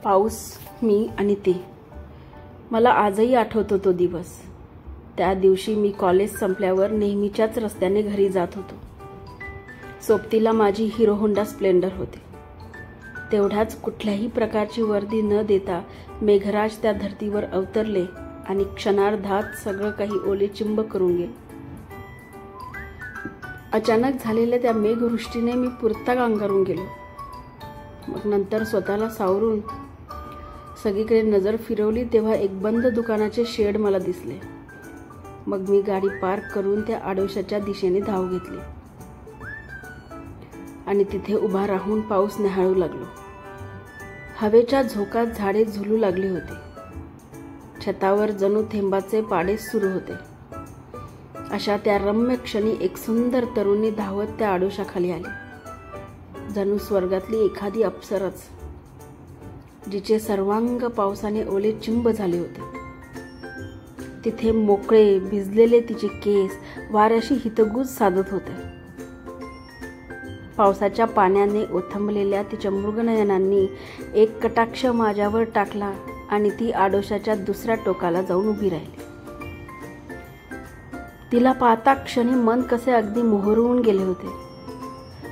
पाऊस, मी आणि ते. मला आजही आठवतो तो दिवस. त्या दिवशी मी कॉलेज संपल्यावर नेहमीच्याच रस्त्याने घरी जात होतो. सोबतीला माझी हिरो होंडा स्प्लेंडर होती. तेवढ्याच कुठल्याही प्रकारची वर्दी न देता मेघराज त्या धर्तीवर अवतरले आणि क्षणार्धात सगळं काही ओलेचिंब करून गेले. अचानक झालेल्या त्या मेघवृष्टीने मी पुरता अंगारून गेलो. मग नंतर स्वतःला सावरून सगळीकडे नजर फिरवली तेव्हा एक बंद दुकानाचे शेड मला दिसले. मग मी गाडी पार्क करून त्या आडोशाच्या दिशेने धाव घेतली आणि तिथे उभा राहून पाऊस न्याहाळू लागलो. हवेच्या झोकात झाडे झुलू लागली होती. छतावर जणू थेंबाचे पाडे सुरू होते. अशा त्या रम्य क्षणी एक सुंदर तरुणी धावत त्या आडोशाखाली आली. जणू स्वर्गातली एखादी अप्सरच, जिचे सर्वांग पावसाने ओले चिंब झाले होते. तिथे मोकळे भिजलेले तिचे केस वाऱ्याशी हितगुज साधत होते. पावसाच्या पाण्याने ओथंबलेल्या तिच्या मृगनयनांनी एक कटाक्ष माझ्यावर टाकला आणि ती आडोशाच्या दुसऱ्या टोकाला जाऊन उभी राहिली. तिला पाहता क्षणी मन कसे अगदी मोहरून गेले होते.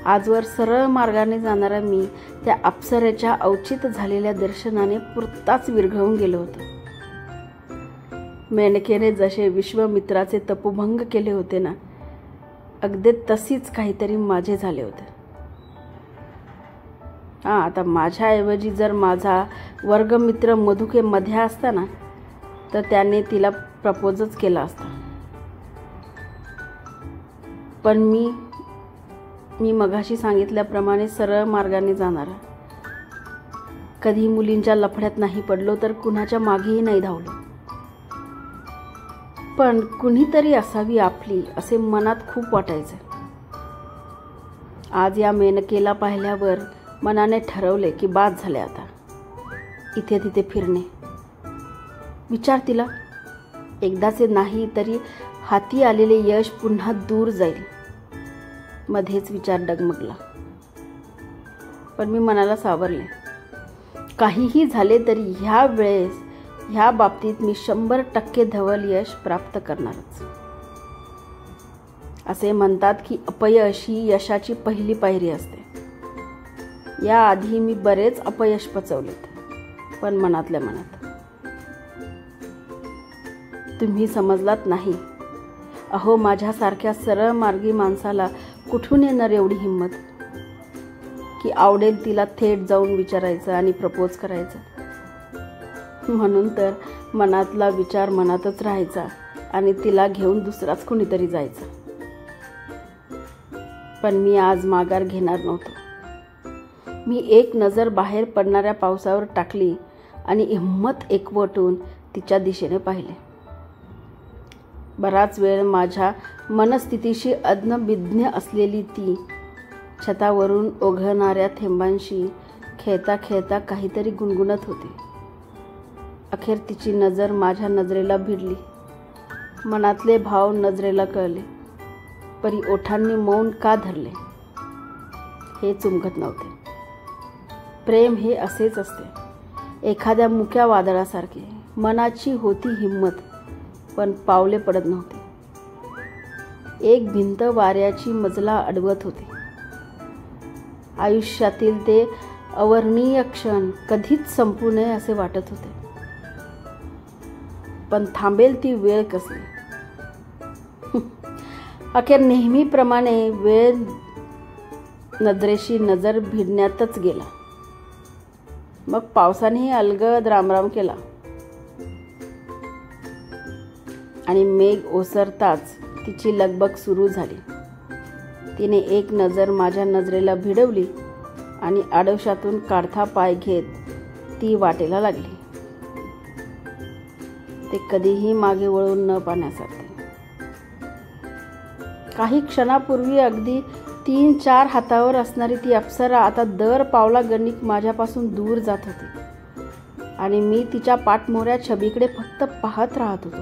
आजवर सरळ मार्गाने जाणारा मी त्या अप्सरेच्या अवचित झालेल्या दर्शनाने पुरताच विरघळून गेलो होतो. मेनकेने जसे विश्वमित्राचे तपोभंग केले होते ना, अगदी तशीच काहीतरी माझे झाले होते. आता माझ्याऐवजी जर माझा वर्गमित्र मधुके मध्ये असता ना, तर त्याने तिला प्रपोजच केला असता. पण मी मगाशी सांगितल्याप्रमाणे सरळ मार्गाने जाणारा, कधी मुलींच्या लफड्यात नाही पडलो तर कुणाच्या मागेही नाही धावलो. पण कुणीतरी असावी आपली असे मनात खूप वाटायचे. आज या मेनकेला पाहिल्यावर मनाने ठरवले की बाद झाले आता इथे तिथे फिरणे. विचार तिला, एकदाचे नाही तरी हाती आलेले यश पुन्हा दूर जाईल. मध्येच विचार डगमगला. पण मी मनाला सावरले. काहीही झाले तरी ह्या बाबतीत मी 100% धवल यश प्राप्त करणारच. असे म्हणतात की अपयश ही यशाची पहिली पायरी असते. याआधी मी बरेच अपयश पचवलेत, पण मनातल्या मनात. तुम्ही समजलात नाही. अहो, माझ्यासारख्या सरळ मार्गी माणसाला कुठून येणार एवढी हिंमत की आवडेल तिला थेट जाऊन विचारायचं आणि प्रपोज करायचं. म्हणून तर मनातला विचार मनातच राहायचा आणि तिला घेऊन दुसराच कुणीतरी जायचं. पण मी आज माघार घेणार नव्हतो. मी एक नजर बाहेर पडणाऱ्या पावसावर टाकली आणि हिंमत एकवटून तिच्या दिशेने पाहिले. बराच वेळ माझ्या मनस्थितीशी अज्ञ असलेली ती छतावरून ओघळणाऱ्या थेंबांशी खेळता खेळता काहीतरी गुणगुणत होती. अखेर तिची नजर माझ्या नजरेला भिडली. मनातले भाव नजरेला कळले. परी ओठांनी मौन का धरले हे चुमकत नव्हते. प्रेम हे असेच असते, एखाद्या मुक्या वादळासारखे. मनाची होती हिंमत, पण पावले पडत नव्हते. एक भिंत वाऱ्याची मजला अडवत होती. आयुष्यातील ते अवर्णनीय क्षण कधीच संपू नये असे वाटत होते. पण थांबेल ती वेळ कसली. अखेर नेहमीप्रमाणे वेळ नजरेशी नजर भिडण्यातच गेला. मग पावसानेही अलगद रामराम केला आणि मेघ ओसरताच तिची लगबग सुरू झाली. तिने एक नजर माझ्या नजरेला भिडवली आणि आडोशातून काढता पाय घेत ती वाटेला लागली. ते कधीही मागे वळून न पाहण्यासारखे. काही क्षणापूर्वी अगदी 3-4 हातावर असणारी ती अप्सरा आता दर पावला गणिक माझ्यापासून दूर जात होती आणि मी तिच्या पाठमोऱ्या छबीकडे फक्त पाहत राहत होतो.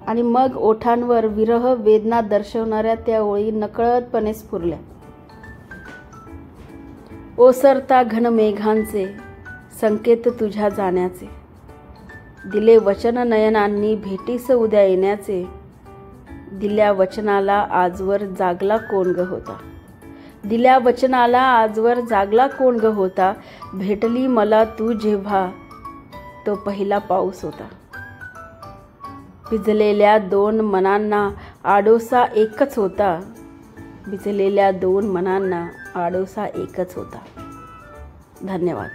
आणि मग ओठांवर विरह वेदना दर्शवणाऱ्या त्या ओळी नकळतपणे स्फुरल्या. ओसरता घन मेघांचे संकेत तुझ्या जाण्याचे, दिले वचन नयनांनी भेटीस उद्या येण्याचे, दिल्या वचनाला आजवर जागला कोण ग होता, दिल्या वचनाला आजवर जागला कोण ग होता, भेटली मला तू जेव्हा तो पहिला पाऊस होता. भिजलेल्या दोन मनांना आडोसा एकच होता, भिजलेल्या दोन मनांना आडोसा एकच होता. धन्यवाद.